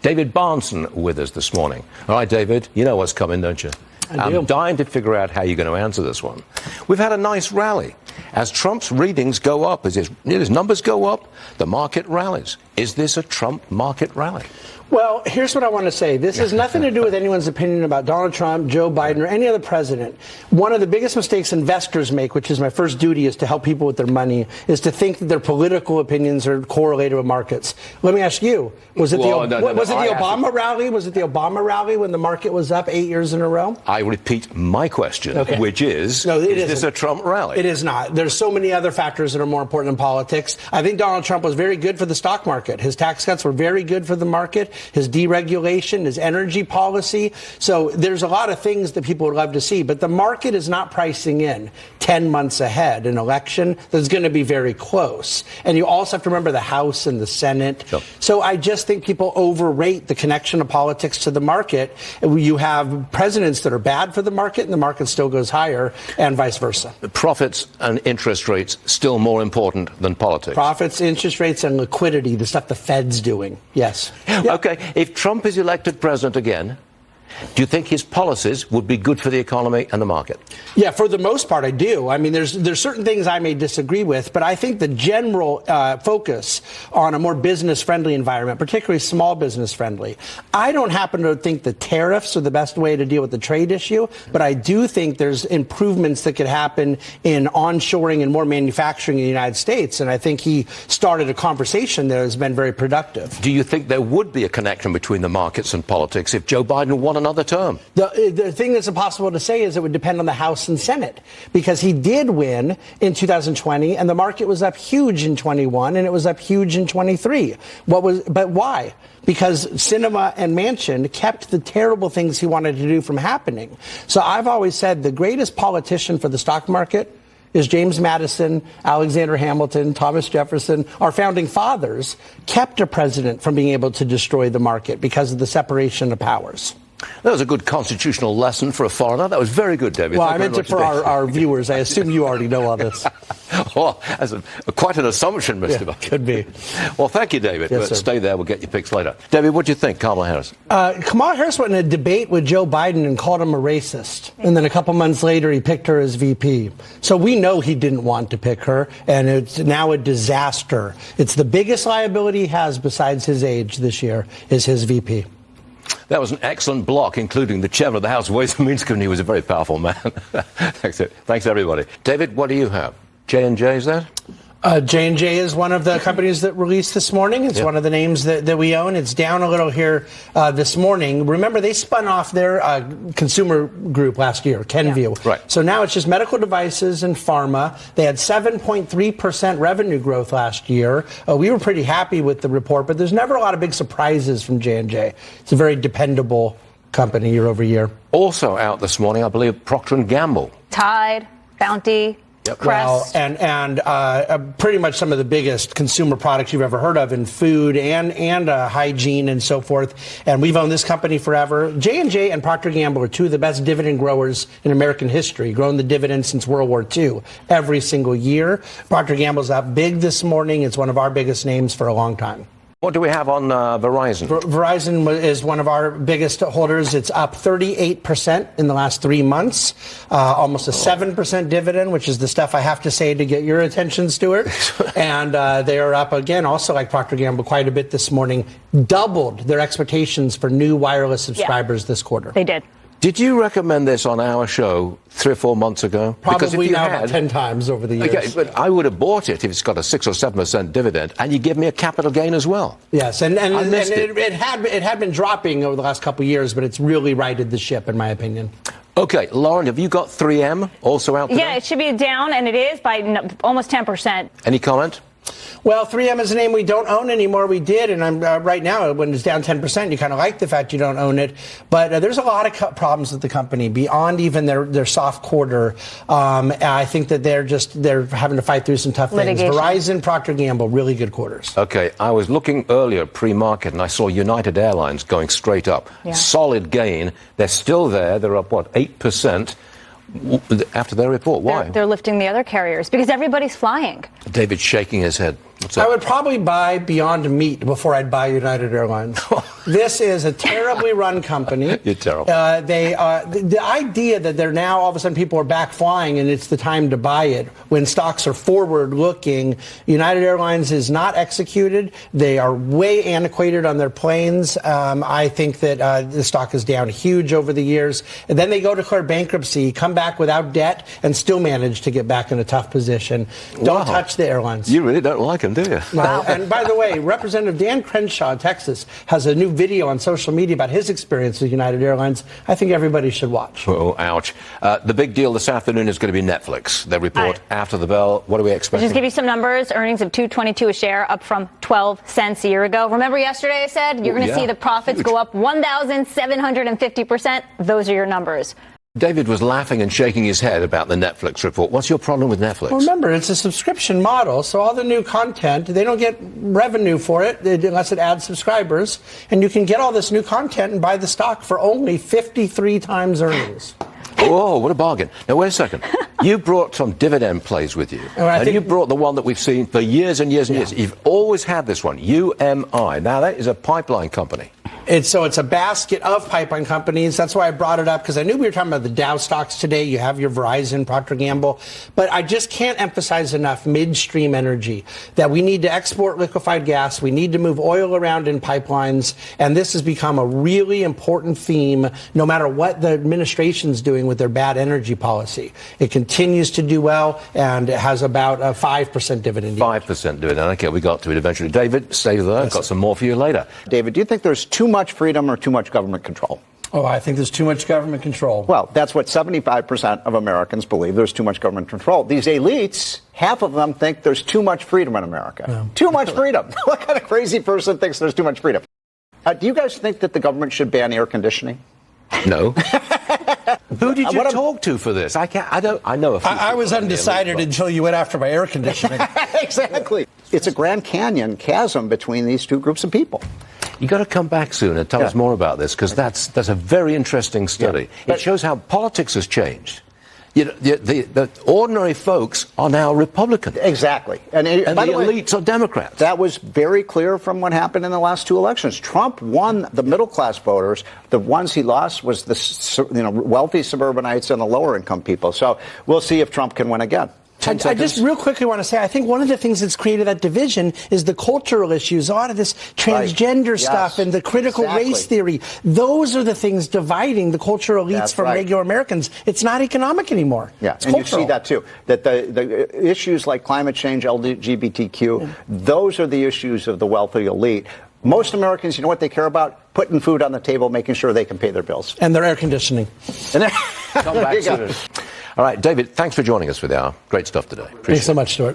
David Bahnsen with us this morning. All right, David, you know what's coming, don't you? I'm dying to figure out how you're going to answer this one. We've had a nice rally. As Trump's readings go up, as his numbers go up, the market rallies. Is this a Trump market rally? Well, here's what I want to say. This has nothing to do with anyone's opinion about Donald Trump, Joe Biden, or any other president. One of the biggest mistakes investors make, which is my first duty, is to help people with their money, is to think that their political opinions are correlated with markets. Let me ask you, was it the Obama rally? Was it the Obama rally when the market was up 8 years in a row? I repeat my question, which is, is this a Trump rally? It is not. There's so many other factors that are more important than politics. I think Donald Trump was very good for the stock market. His tax cuts were very good for the market. His deregulation, his energy policy. So there's a lot of things that people would love to see. But the market is not pricing in 10 months ahead an election that's going to be very close. And you also have to remember the House and the Senate. Sure. So I just think people overrate the connection of politics to the market. You have presidents that are bad for the market, and the market still goes higher, and vice versa. Profits and interest rates still more important than politics. Profits, interest rates, and liquidity, the stuff the Fed's doing. Yes. Okay. If Trump is elected president again, do you think his policies would be good for the economy and the market? Yeah, for the most part, I do. I mean, there's certain things I may disagree with, but I think the general focus on a more business-friendly environment, particularly small business-friendly, I don't happen to think the tariffs are the best way to deal with the trade issue, but I do think there's improvements that could happen in onshoring and more manufacturing in the United States, and I think he started a conversation that has been very productive. Do you think there would be a connection between the markets and politics if Joe Biden won another term? The thing that's impossible to say is it would depend on the House and Senate, because he did win in 2020 and the market was up huge in 21 and it was up huge in 23. But why? Because Sinema and Manchin kept the terrible things he wanted to do from happening. So I've always said the greatest politician for the stock market is James Madison, Alexander Hamilton, Thomas Jefferson. Our founding fathers kept a president from being able to destroy the market because of the separation of powers. That was a good constitutional lesson for a foreigner. That was very good, David. Well, I meant it for our viewers. I assume you already know all this. Well, that's quite an assumption, Mr. Buck. Could be. Well, thank you, David. Yes, sir. Stay there. We'll get your picks later. David, what do you think, Kamala Harris? Kamala Harris went in a debate with Joe Biden and called him a racist. And then a couple months later, he picked her as VP. So we know he didn't want to pick her, and it's now a disaster. It's the biggest liability he has besides his age this year is his VP. That was an excellent block, including the chairman of the House Ways and Means Committee. He was a very powerful man. Thanks, everybody. David, what do you have? J&J, is that? J&J is one of the companies that released this morning. It's one of the names that we own. It's down a little here this morning. Remember, they spun off their consumer group last year, Kenvue. Right. So now it's just medical devices and pharma. They had 7.3% revenue growth last year. We were pretty happy with the report, but there's never a lot of big surprises from J&J. It's a very dependable company year over year. Also out this morning, I believe, Procter & Gamble. Tide, Bounty. Yep. Crest. Well, and pretty much some of the biggest consumer products you've ever heard of in food and hygiene and so forth. And we've owned this company forever. J&J and Procter & Gamble are two of the best dividend growers in American history, grown the dividend since World War II every single year. Procter & Gamble's up big this morning. It's one of our biggest names for a long time. What do we have on Verizon? Verizon is one of our biggest holders. It's up 38% in the last 3 months, almost a 7% dividend, which is the stuff I have to say to get your attention, Stuart. And they are up again, also like Procter & Gamble, quite a bit this morning, doubled their expectations for new wireless subscribers this quarter. They did. Did you recommend this on our show 3 or 4 months ago? Probably now about 10 times over the years. Okay, but I would have bought it if it's got a 6 or 7% dividend, and you give me a capital gain as well. Yes, and it had been dropping over the last couple of years, but it's really righted the ship, in my opinion. Okay, Lauren, have you got 3M also out today? Yeah, it should be down, and it is by almost 10%. Any comment? Well, 3M is a name we don't own anymore. We did, and I'm right now, when it's down 10%, you kind of like the fact you don't own it. But there's a lot of problems with the company beyond even their soft quarter. I think that they're having to fight through some tough things. Verizon, Procter & Gamble, really good quarters. Okay, I was looking earlier pre-market, and I saw United Airlines going straight up. Yeah. Solid gain. They're still there. They're up, 8%? After their report. Why? They're lifting the other carriers because everybody's flying. David's shaking his head. I would probably buy Beyond Meat before I'd buy United Airlines. This is a terribly run company. You're terrible. The idea that they're now all of a sudden people are back flying and it's the time to buy it when stocks are forward looking. United Airlines is not executed. They are way antiquated on their planes. I think that the stock is down huge over the years. And then they go declare bankruptcy, come back without debt, and still manage to get back in a tough position. Don't touch the airlines. You really don't like them, do you? No. And by the way, Representative Dan Crenshaw in Texas has a new video on social media about his experience with United Airlines. I think everybody should watch. Oh, ouch. The big deal this afternoon is going to be Netflix. They report after the bell. What are we expecting? Just give you some numbers. Earnings of $2.22 a share, up from 12 cents a year ago. Remember yesterday I said you're going to see the profits go up 1,750%. Those are your numbers. David was laughing and shaking his head about the Netflix report. What's your problem with Netflix? Well, remember, it's a subscription model, so all the new content, they don't get revenue for it unless it adds subscribers. And you can get all this new content and buy the stock for only 53 times earnings. Whoa, what a bargain. Now, wait a second. You brought some dividend plays with you. And you brought the one that we've seen for years and years and years. You've always had this one, UMI. Now, that is a pipeline company. It's a basket of pipeline companies. That's why I brought it up, because I knew we were talking about the Dow stocks today. You have your Verizon, Procter & Gamble. But I just can't emphasize enough midstream energy, that we need to export liquefied gas. We need to move oil around in pipelines. And this has become a really important theme, no matter what the administration's doing with their bad energy policy. It continues to do well, and it has about a 5% dividend yield. 5% dividend. Okay, we got to it eventually. David, stay there. I've got some more for you later. David, do you think there's too much freedom or too much government control? Oh, I think there's too much government control. Well, that's what 75% of Americans believe. There's too much government control. These elites, half of them think there's too much freedom in America. Yeah. Too much freedom. What kind of crazy person thinks there's too much freedom? Do you guys think that the government should ban air conditioning? No. Who did you talk to for this? I know a few. I was undecided until you went after my air conditioning. Exactly. It's a Grand Canyon chasm between these two groups of people. You got to come back soon and tell us more about this, because that's a very interesting study. Yeah. It shows how politics has changed. You know, the ordinary folks are now Republican. Exactly. And the elites are Democrats. That was very clear from what happened in the last two elections. Trump won the middle-class voters. The ones he lost was the wealthy suburbanites and the lower-income people. So we'll see if Trump can win again. I just real quickly want to say, I think one of the things that's created that division is the cultural issues, a lot of this transgender stuff and the critical race theory. Those are the things dividing the cultural elites from regular Americans. It's not economic anymore. Yeah, it's and cultural. You see that too, that the issues like climate change, LGBTQ, those are the issues of the wealthy elite. Most Americans, you know what they care about? Putting food on the table, making sure they can pay their bills. And their air conditioning. Come back soon. All right, David, thanks for joining us for the hour. Great stuff today. Thanks so much, Stuart.